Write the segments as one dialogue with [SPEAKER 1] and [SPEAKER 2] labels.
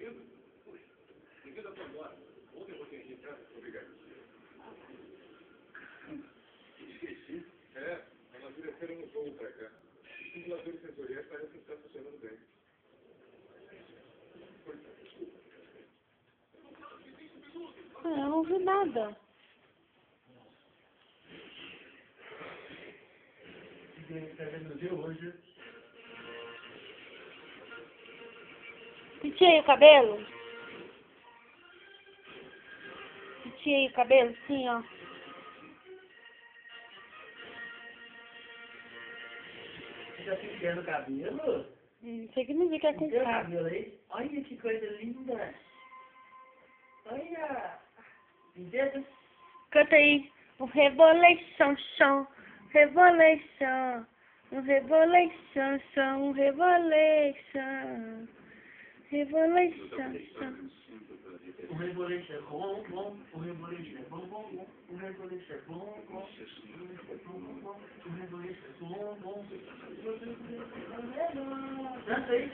[SPEAKER 1] Brinquedo? Poxa, brinquedo foi embora. Ontem eu botei aqui em casa. Obrigado. Esqueci. É, a navigação não voa pra cá. Os simuladores sensoriais parecem estar funcionando bem. Desculpa.
[SPEAKER 2] Eu não vi nada.
[SPEAKER 3] Hoje.
[SPEAKER 2] Penteei o cabelo. Penteei o cabelo, sim, ó.
[SPEAKER 3] Você tá penteando o cabelo?
[SPEAKER 2] Não significa que
[SPEAKER 3] Penteou o
[SPEAKER 2] sabe.
[SPEAKER 3] cabelo aí? Olha que coisa linda. Olha. Penteado?
[SPEAKER 2] Canta aí. Um rebolation, chão. Rebolation. Um rebolation, chão. Um rebolation. Rebolation, chão.
[SPEAKER 3] O reboleixo é bom, bom. O reboleixo é bom, bom, bom. O reboleixo é bom, bom. O reboleixo é bom, bom. Dança aí.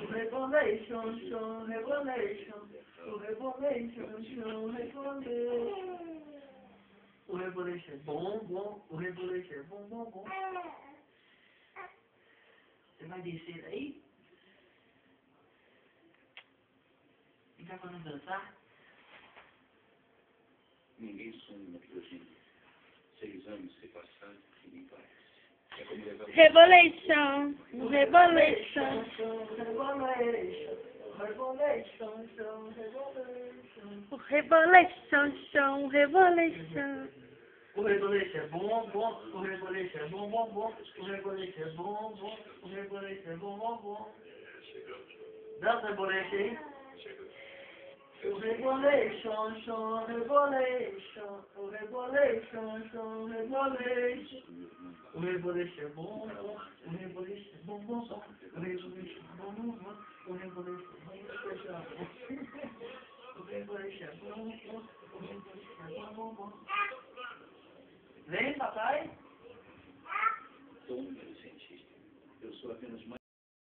[SPEAKER 3] O rebolation, chão, rebolation. O rebolation, chão, rebolation. O reboleixo é bom, bom. O reboleixo é bom, bom, bom. Você vai descer daí? E vai quando dançar?
[SPEAKER 1] Ninguém sonha naquilo hoje em dia. 6 anos se passaram e nem parece. É como levar
[SPEAKER 2] Rebolation. Um rebolation. O rebolation, chão. Um rebolation.
[SPEAKER 3] O reboleixo é bom, bom. O reboleixo é bom, bom, bom. O reboleixo é bom, bom. O reboleixo é bom, bom, bom. Dança o reboleixo aí. O rebolation, chão, rebolation. O rebolation, chão, rebolation. O reboleixo é bom, bom. O reboleixo é bom, bom, bom. O reboleixo é bom, bom, bom. O reboleixo é bom, o reboleixo é bom, bom. O reboleixo é bom, bom, bom. Vem, papai.
[SPEAKER 1] Sou um cientista. Eu sou apenas mais